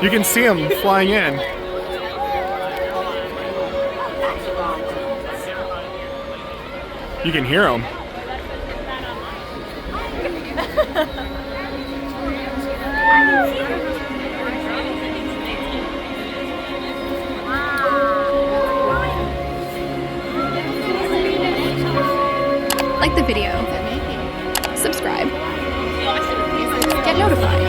You can see them flying in. You can hear them. Like the video, subscribe, get notified.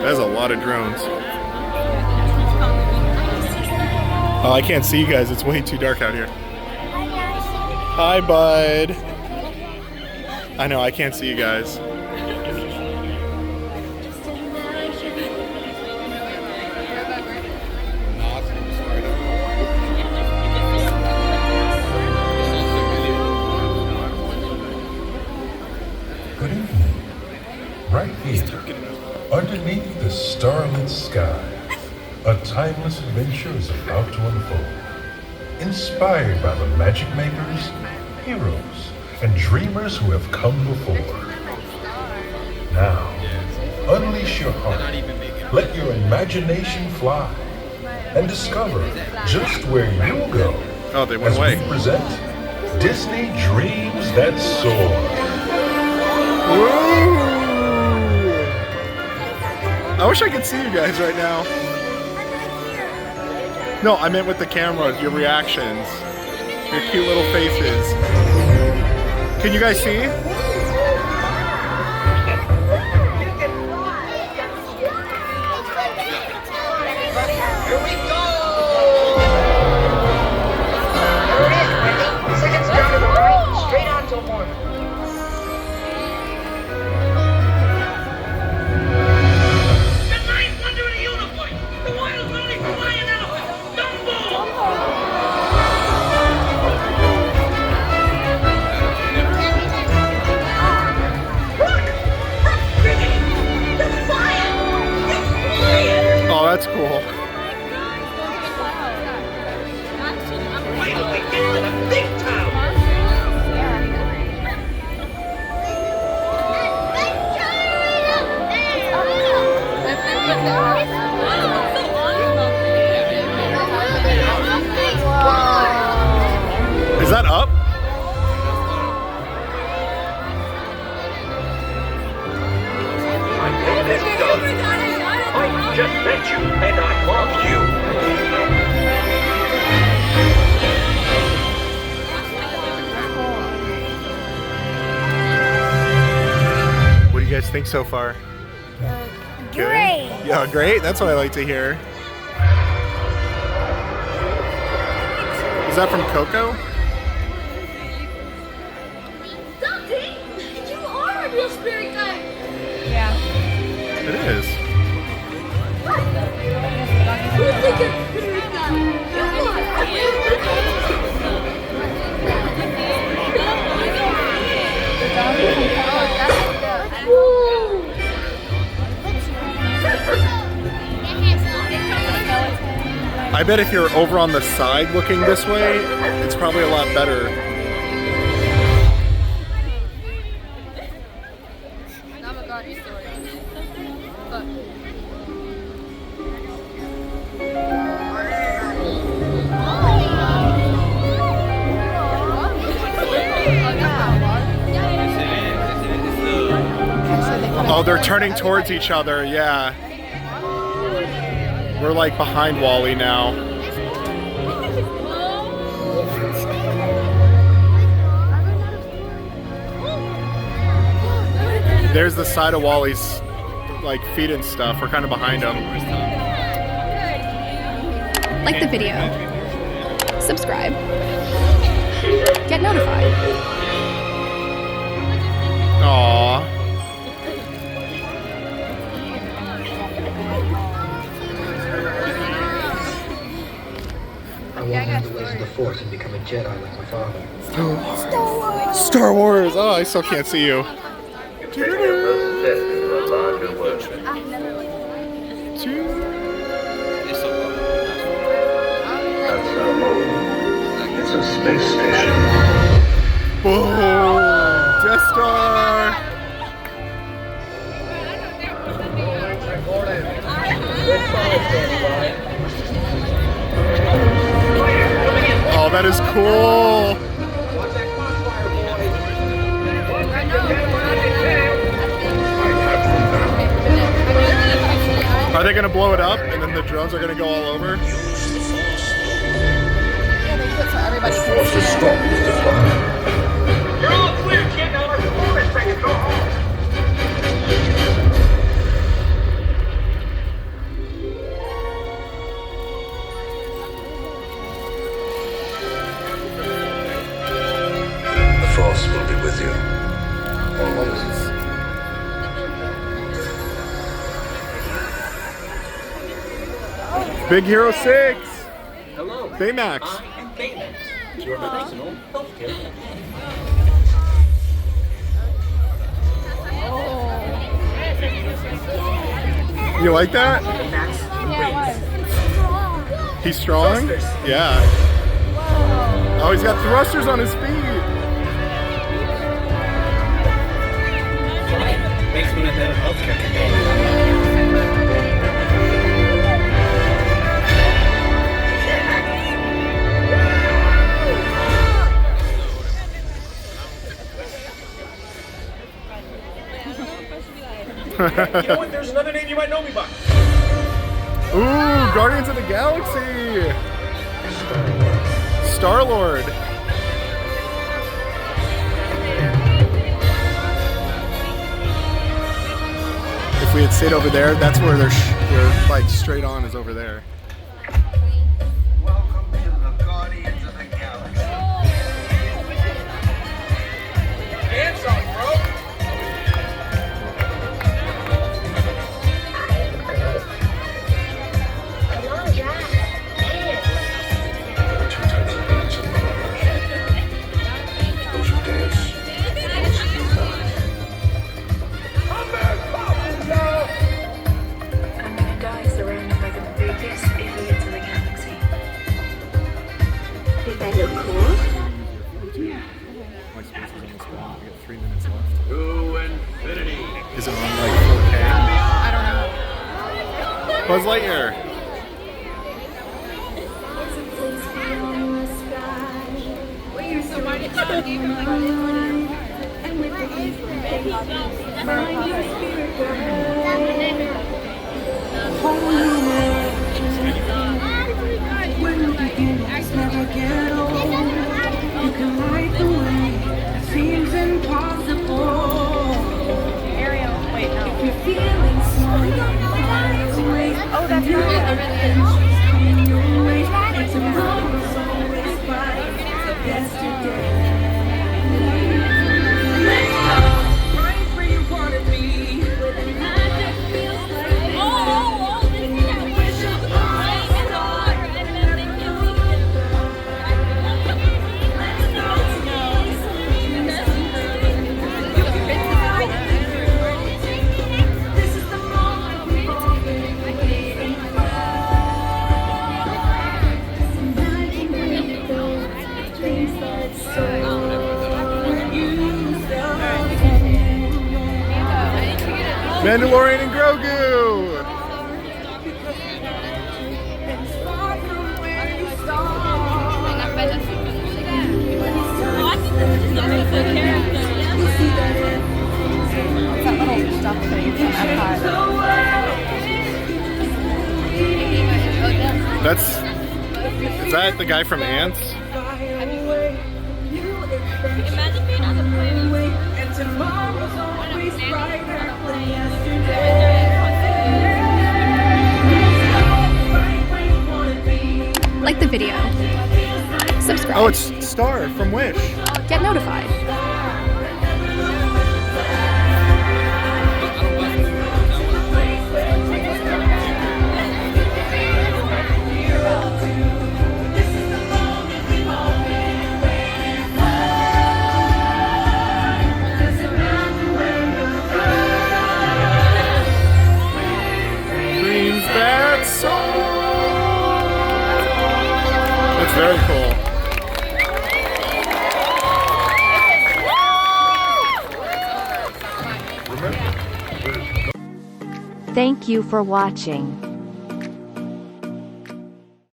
There's a lot of drones. Oh, I can't see you guys. It's way too dark out here. Hi, bud. I know, I can't see you guys. Good evening. Right here, underneath the starlit sky, a timeless adventure is about to unfold. Inspired by the magic makers, heroes, and dreamers who have come before. Now, unleash your heart, let your imagination fly, and discover just where you'll go. Oh, they went as away. we present Disney Dreams That Soar. I wish I could see you guys right now. No, I meant with the camera, your reactions. Your cute little faces. Can you guys see? Here we go! There it is, Wendy. Seconds down to the right, straight on to one. The ninth wonder of the universe! The wild, lonely, flying elephant! Oh, that's cool. Finally get to the big town! Is that up? My name is Doug. I just met you, and I love you. What do you guys think so far? Good? Great. Yeah, great. That's what I like to hear. Is that from Coco? Something? You are a real spirit guy. It is. Who's the good spirit guy? I bet if you're over on the side looking this way, it's probably a lot better. Oh, they're turning towards each other, yeah. We're like behind Wally now. There's the side of Wally's like feet and stuff. We're kind of behind him. Like the video, subscribe, get notified. Aww. I won't learn the ways of the Force and become a Jedi like my father. Star Wars! Oh, I still can't see you. Taking your first step into a larger world. That's our home. It's a space station. Boom! Death Star! Oh, that is cool! Are they gonna blow it up and then the drones are gonna go all over? Force is strong, Mr. Fly. You're all clear, kid. Now our performance seconds go home. The Force will be with you. Always. Big Hero 6! Hello. Baymax. I am Baymax, your personal healthcare. You like that? Max race. He's strong? Yeah. Oh, he's got thrusters on his feet! Makes me a better healthcare companion. You know what? There's another name you might know me by. Ooh, Guardians of the Galaxy! Star-Lord. If we had stayed over there, that's where they're like straight on is over there. Welcome to the Guardians of the Galaxy. Dance off, bro. There are two types of beings in the universe. Those who dance, and those who do not. I'm gonna die surrounded by the biggest idiots in the galaxy. Did that look cool? My space is almost gone. We got 3 minutes left. To infinity. Is it on like 4K? I don't know. Buzz Lightyear. Oh, that's Mandalorian and Grogu! Is that the guy from Ants? Imagine being on the plane. Like the video. Subscribe. Oh, it's Star from Wish. Get notified. Thank you for watching.